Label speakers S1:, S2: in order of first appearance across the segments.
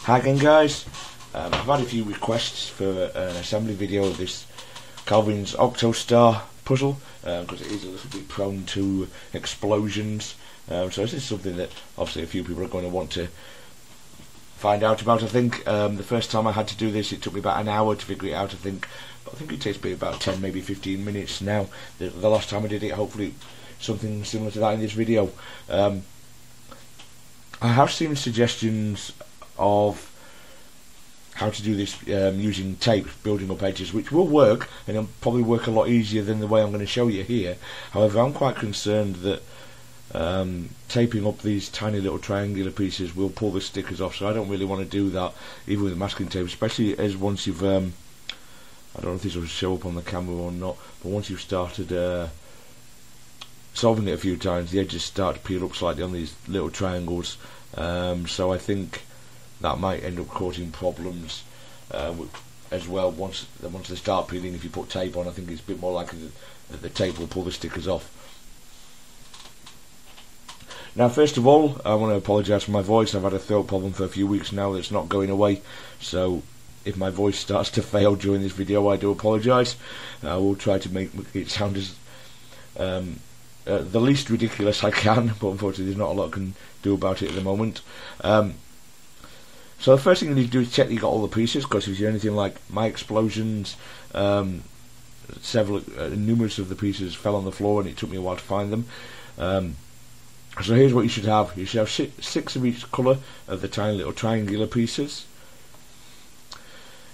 S1: Hi again guys, I've had a few requests for an assembly video of this Calvin's Octo-star puzzle because it is a little bit prone to explosions, so this is something that obviously a few people are going to want to find out about. I think the first time I had to do this it took me about an hour to figure it out, I think it takes me about 10 maybe 15 minutes now. The last time I did it, hopefully something similar to that in this video. I have seen suggestions of how to do this using tape, building up edges, which will work and it'll probably work a lot easier than the way I'm going to show you here. However, I'm quite concerned that taping up these tiny little triangular pieces will pull the stickers off, so I don't really want to do that even with masking tape, especially as once you've I don't know if this will show up on the camera or not, but once you've started solving it a few times, the edges start to peel up slightly on these little triangles, so I think that might end up causing problems as well once they start peeling. If you put tape on, I think it's a bit more likely that the tape will pull the stickers off. Now, first of all, I want to apologise for my voice. I've had a throat problem for a few weeks now that's not going away, so if my voice starts to fail during this video, I do apologise. I will try to make it sound as the least ridiculous I can, but unfortunately there's not a lot I can do about it at the moment. So the first thing you need to do is check that you got all the pieces, because if you're anything like my explosions, numerous of the pieces fell on the floor and it took me a while to find them. So here's what you should have. You should have 6 of each colour of the tiny little triangular pieces.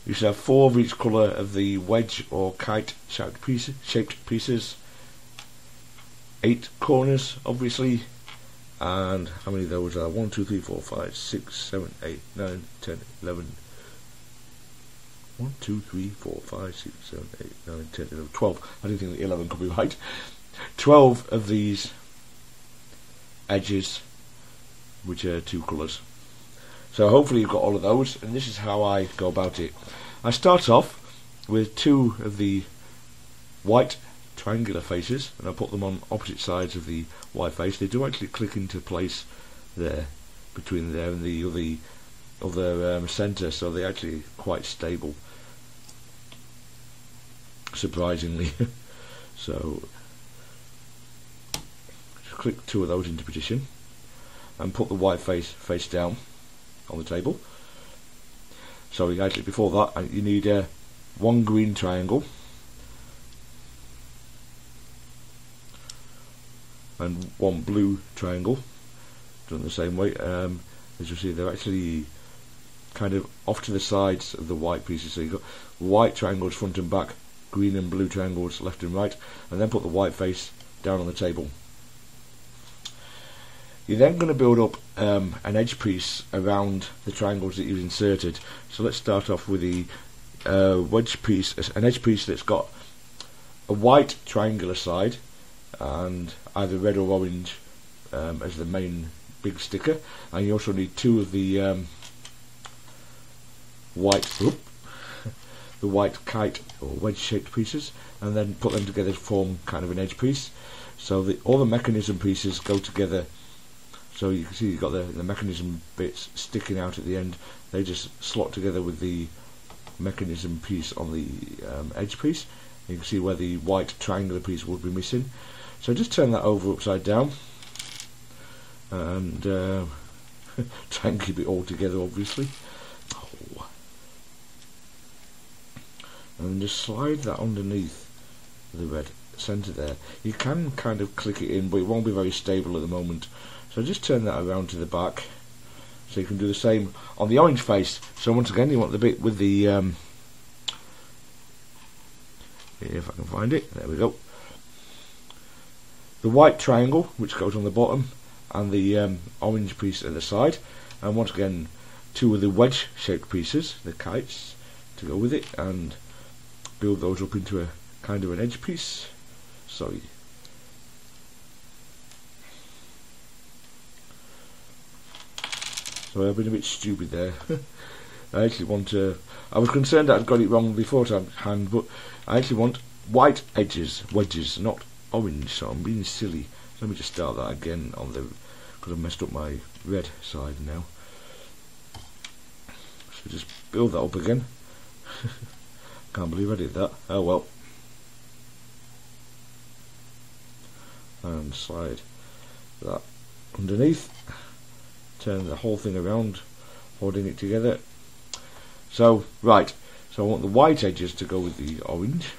S1: You should have 4 of each colour of the wedge or kite shaped pieces. 8 corners, obviously. And how many of those are? 1, 2, 3, 4, 5, 6, 7, 8, 9, 10, 11. 1, 2, 3, 4, 5, 6, 7, 8, 9, 10, 11, 12. I didn't think that 11 could be right. 12 of these edges, which are 2 colours. So hopefully you've got all of those, and this is how I go about it. I start off with 2 of the white triangular faces, and I put them on opposite sides of the white face. They do actually click into place there, between there and the other centre, so they're actually quite stable, surprisingly. So just click 2 of those into position and put the white face down on the table. So actually before that you need 1 green triangle and 1 blue triangle, done the same way. As you see, they're actually kind of off to the sides of the white pieces, so you've got white triangles front and back, green and blue triangles left and right, and then put the white face down on the table. You're then going to build up an edge piece around the triangles that you've inserted. So let's start off with the wedge piece, an edge piece that's got a white triangular side and either red or orange as the main big sticker, and you also need 2 of the white kite or wedge shaped pieces, and then put them together to form kind of an edge piece. So all the mechanism pieces go together, so you can see you've got the mechanism bits sticking out at the end. They just slot together with the mechanism piece on the edge piece. You can see where the white triangular piece would be missing. So just turn that over upside down and try and keep it all together, obviously. Oh. And just slide that underneath the red centre there. You can kind of click it in, but it won't be very stable at the moment. So just turn that around to the back, so you can do the same on the orange face. So once again, you want the bit with the if I can find it, there we go, the white triangle which goes on the bottom, and the orange piece at the side, and once again 2 of the wedge shaped pieces, the kites, to go with it, and build those up into a kind of an edge piece. Sorry. So I've been a bit stupid there. I actually want to, I was concerned that I'd got it wrong beforehand, but I actually want white edges, wedges, not orange, so I'm being silly. Let me just start that again on the, because I've messed up my red side now. So just build that up again. Can't believe I did that. Oh well. And slide that underneath. Turn the whole thing around, holding it together. So, right. So I want the white edges to go with the orange.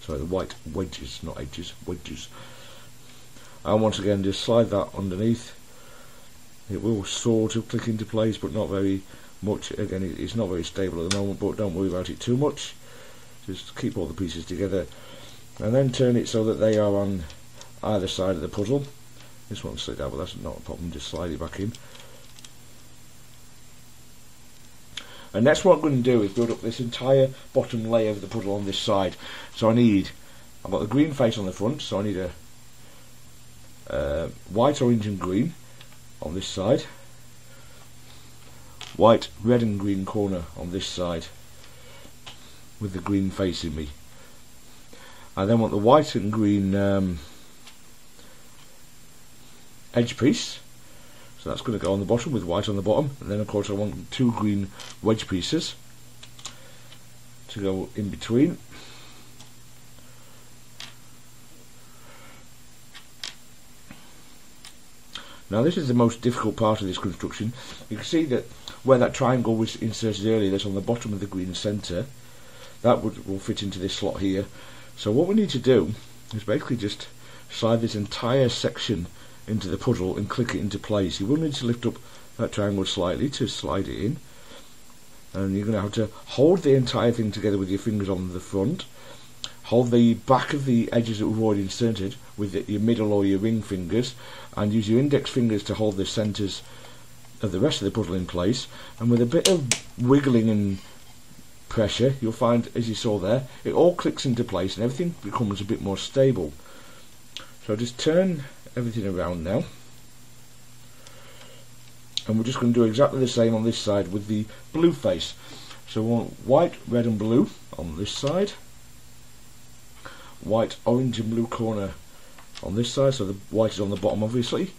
S1: Sorry, the white wedges, not edges, wedges. And once again, just slide that underneath. It will sort of click into place, but not very much. Again, it's not very stable at the moment, but don't worry about it too much. Just keep all the pieces together, and then turn it so that they are on either side of the puzzle. This one's slid out, but that's not a problem. Just slide it back in. And next what I'm going to do is build up this entire bottom layer of the puzzle on this side. So I've got the green face on the front, so I need a white, orange and green on this side. White, red and green corner on this side with the green face in me. I then want the white and green edge piece. So that's going to go on the bottom with white on the bottom, and then of course I want 2 green wedge pieces to go in between. Now this is the most difficult part of this construction. You can see that where that triangle was inserted earlier, that's on the bottom of the green centre, that will fit into this slot here. So what we need to do is basically just slide this entire section into the puzzle and click it into place. You will need to lift up that triangle slightly to slide it in, and you're going to have to hold the entire thing together with your fingers on the front, hold the back of the edges that we've already inserted with your middle or your ring fingers, and use your index fingers to hold the centres of the rest of the puzzle in place. And with a bit of wiggling and pressure, you'll find, as you saw there, it all clicks into place and everything becomes a bit more stable. So just turn everything around now, and we're just going to do exactly the same on this side with the blue face. So we want white, red and blue on this side, white, orange and blue corner on this side, so the white is on the bottom obviously,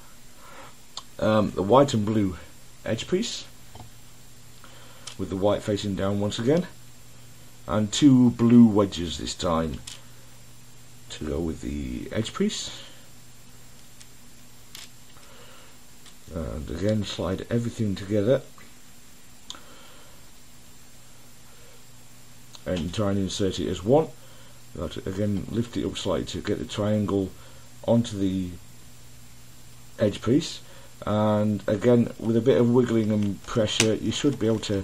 S1: the white and blue edge piece with the white facing down once again, and 2 blue wedges this time to go with the edge piece. And again slide everything together and try and insert it as one. Again, lift it up slightly to get the triangle onto the edge piece, and again with a bit of wiggling and pressure you should be able to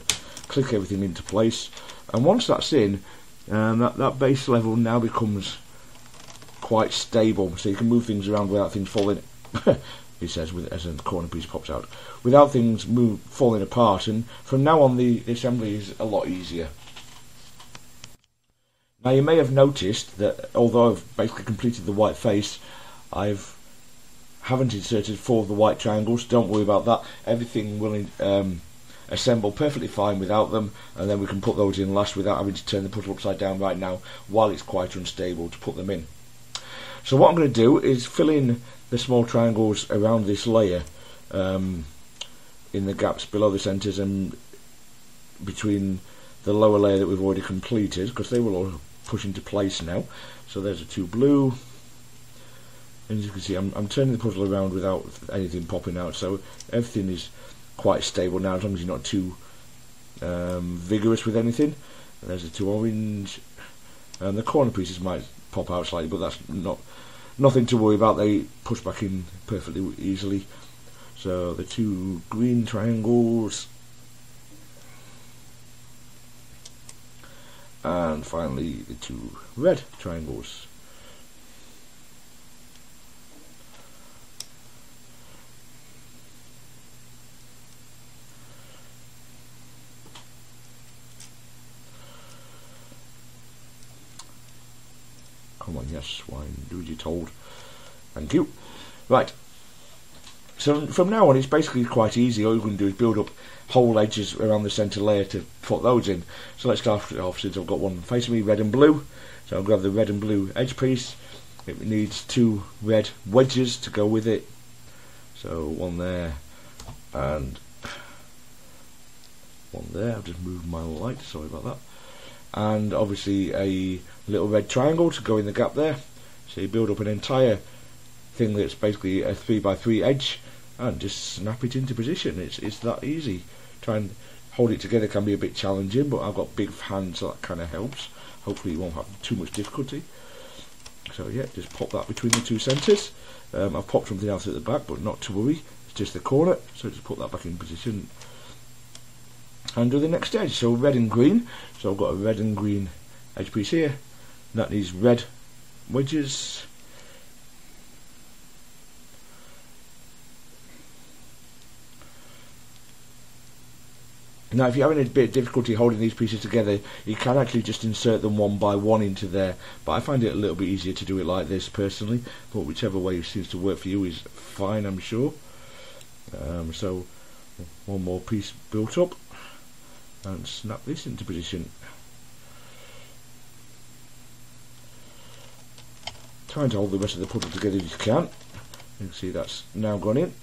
S1: click everything into place. And once that's in, that base level now becomes quite stable, so you can move things around without things falling he says, as a corner piece pops out, without things falling apart, and from now on the assembly is a lot easier. Now you may have noticed that although I've basically completed the white face, haven't inserted 4 of the white triangles. Don't worry about that, everything will assemble perfectly fine without them, and then we can put those in last without having to turn the puzzle upside down right now while it's quite unstable to put them in. So what I'm going to do is fill in the small triangles around this layer, in the gaps below the centres and between the lower layer that we've already completed, because they will all push into place now. So there's the 2 blue, and as you can see I'm turning the puzzle around without anything popping out, so everything is quite stable now as long as you're not too vigorous with anything. And there's the 2 orange, and the corner pieces might pop out slightly, but that's nothing to worry about, they push back in perfectly easily. So the 2 green triangles, and finally the 2 red triangles. Come on, yes, swine, do as you're told. Thank you. Right, so from now on it's basically quite easy. All you're going to do is build up whole edges around the centre layer to put those in. So let's start off, since I've got one facing me, red and blue. So I'll grab the red and blue edge piece, it needs 2 red wedges to go with it. So one there and one there. I've just moved my light, sorry about that. And obviously a little red triangle to go in the gap there. So you build up an entire thing that's basically a 3x3 edge and just snap it into position. It's that easy. Try and hold it together can be a bit challenging, but I've got big hands, so that kind of helps. Hopefully you won't have too much difficulty. So yeah, just pop that between the 2 centres. I've popped something else at the back, but not to worry, it's just the corner, so just put that back in position and do the next edge. So red and green, so I've got a red and green edge piece here, and that needs red wedges. Now if you're having a bit of difficulty holding these pieces together, you can actually just insert them one by one into there, but I find it a little bit easier to do it like this personally, but whichever way seems to work for you is fine, I'm sure. So one more piece built up and snap this into position. Trying to hold the rest of the puzzle together if you can. You can see that's now gone in,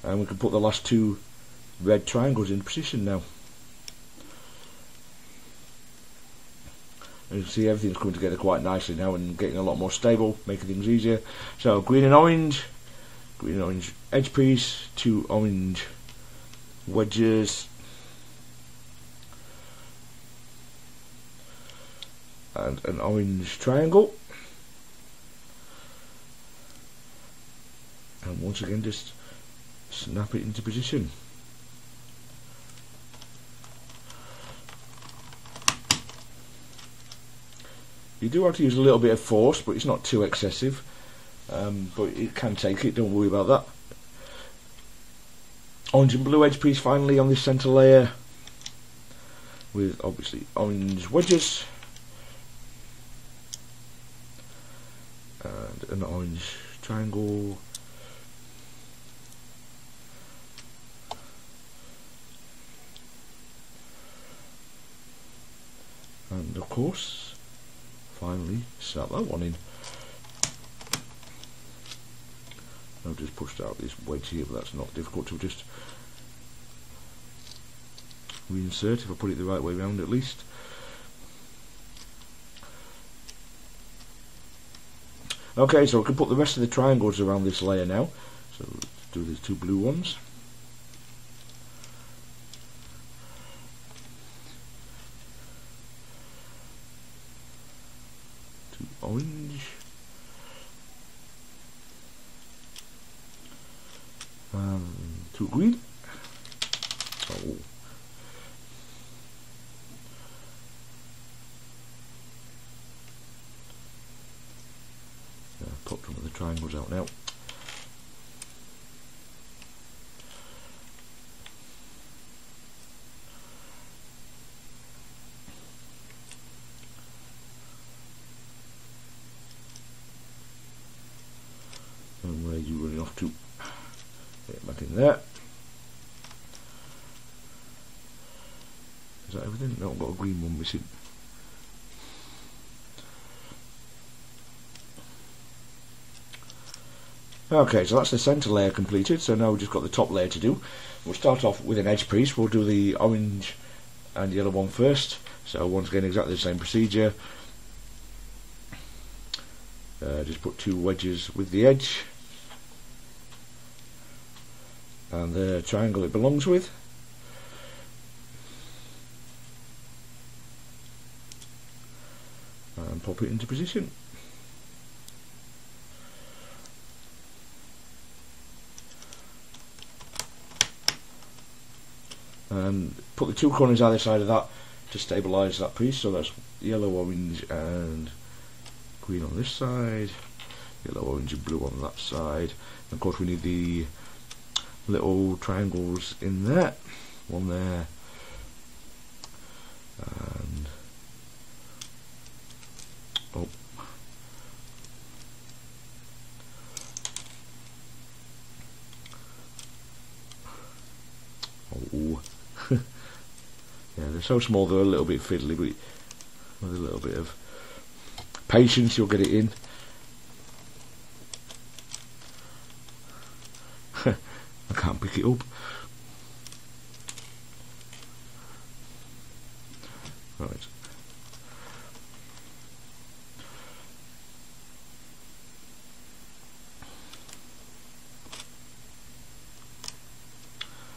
S1: and we can put the last 2 red triangles in position now. And you can see everything's coming together quite nicely now and getting a lot more stable, making things easier. So green and orange edge piece, 2 orange wedges, and an orange triangle, and once again just snap it into position. You do have to use a little bit of force, but it's not too excessive, but it can take it, don't worry about that. Orange and blue edge piece finally on this centre layer, with obviously orange wedges and an orange triangle, and of course finally snap that one in. I've just pushed out this wedge here, but that's not difficult to just reinsert if I put it the right way around at least. Okay, so we can put the rest of the triangles around this layer now. So let's do these 2 blue ones. Orange and 2 green. Oh. Pop some of the triangles out now. And where are you running off to? Get back in there. Is that everything? No, I've got a green one missing. Okay, so that's the centre layer completed, so now we've just got the top layer to do. We'll start off with an edge piece. We'll do the orange and yellow one first. So once again, exactly the same procedure. Just put 2 wedges with the edge and the triangle it belongs with. And pop it into position. And put the 2 corners either side of that to stabilise that piece. So that's yellow, orange and green on this side, yellow, orange and blue on that side. And of course we need the little triangles in there, one there and oh, yeah, they're so small they're a little bit fiddly, but with a little bit of patience you'll get it in. I can't pick it up. Right.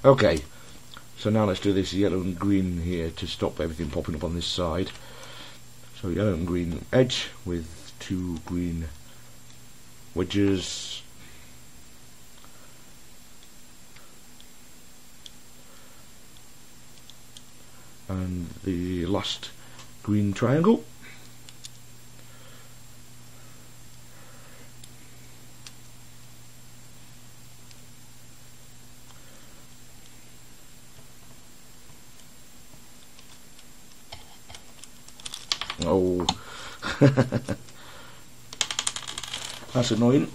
S1: Okay, so now let's do this yellow and green here to stop everything popping up on this side. So yellow and green edge with 2 green wedges. And the last green triangle. Oh, that's annoying.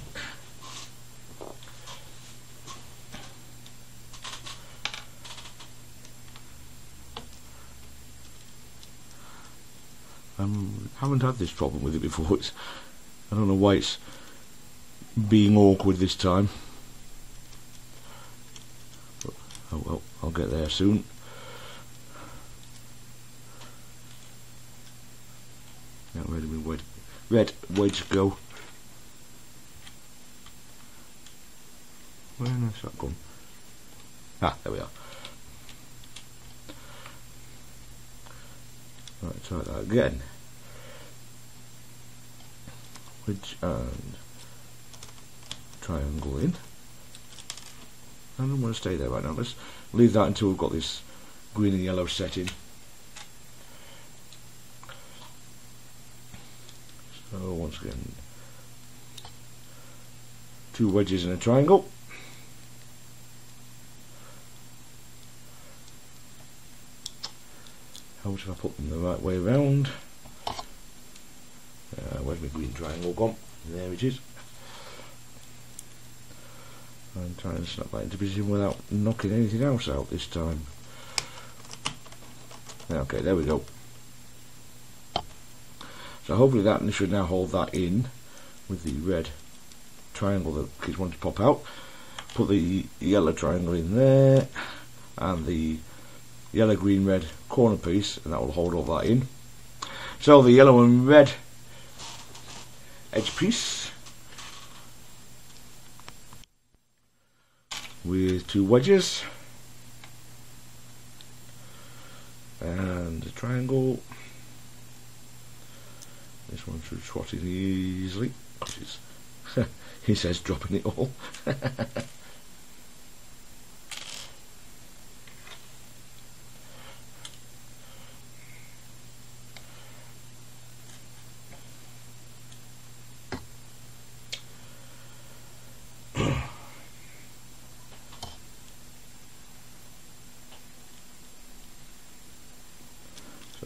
S1: Haven't had this problem with it before. I don't know why it's being awkward this time. Oh well, I'll get there soon. Now where did my red wedge go? Where has that gone? Ah, there we are. Right, try that again. Wedge and triangle in. I don't want to stay there right now. Let's leave that until we've got this green and yellow set in. So once again, 2 wedges in a triangle. How should I put them the right way around? Where's my green triangle gone? There it is. I'm trying to snap that into position without knocking anything else out this time. Okay, there we go. So hopefully that should now hold that in with the red triangle that kids want to pop out. Put the yellow triangle in there and the yellow, green, red corner piece, and that will hold all that in. So the yellow and red edge piece with 2 wedges and a triangle. This one should slot in easily because he says dropping it all.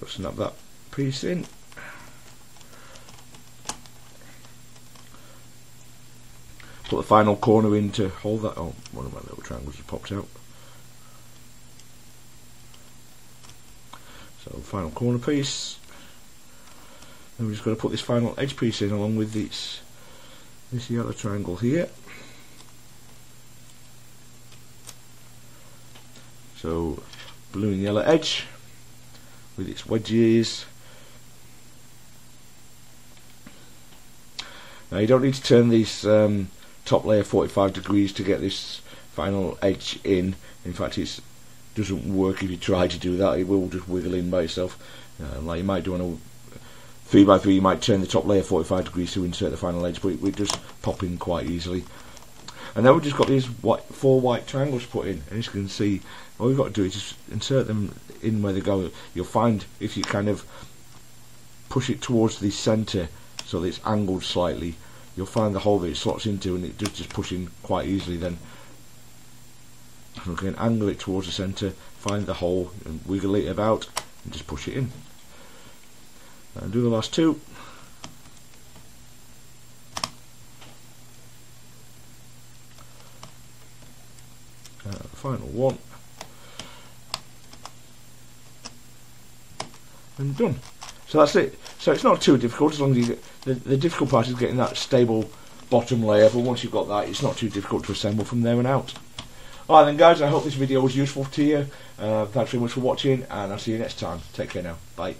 S1: So snap that piece in. Put the final corner in to hold that. Oh, one of my little triangles just popped out. So final corner piece. Then we're just going to put this final edge piece in along with this yellow triangle here. So blue and yellow edge with its wedges. Now you don't need to turn these top layer 45 degrees to get this final edge in. In fact, it doesn't work if you try to do that. It will just wiggle in by itself. Like you might do on a 3x3, you might turn the top layer 45 degrees to insert the final edge, but it would just pop in quite easily. And then we've just got these 4 white triangles put in, and as you can see, all you've got to do is just insert them in where they go. You'll find if you kind of push it towards the centre so that it's angled slightly, you'll find the hole that it slots into, and it does just push in quite easily. Then you can angle it towards the centre, find the hole and wiggle it about and just push it in. And do the last 2. Final one. And done. So that's it. So it's not too difficult as long as you get the difficult part is getting that stable bottom layer, but once you've got that, it's not too difficult to assemble from there and out. Alright then guys, I hope this video was useful to you. Thanks very much for watching, and I'll see you next time. Take care now. Bye.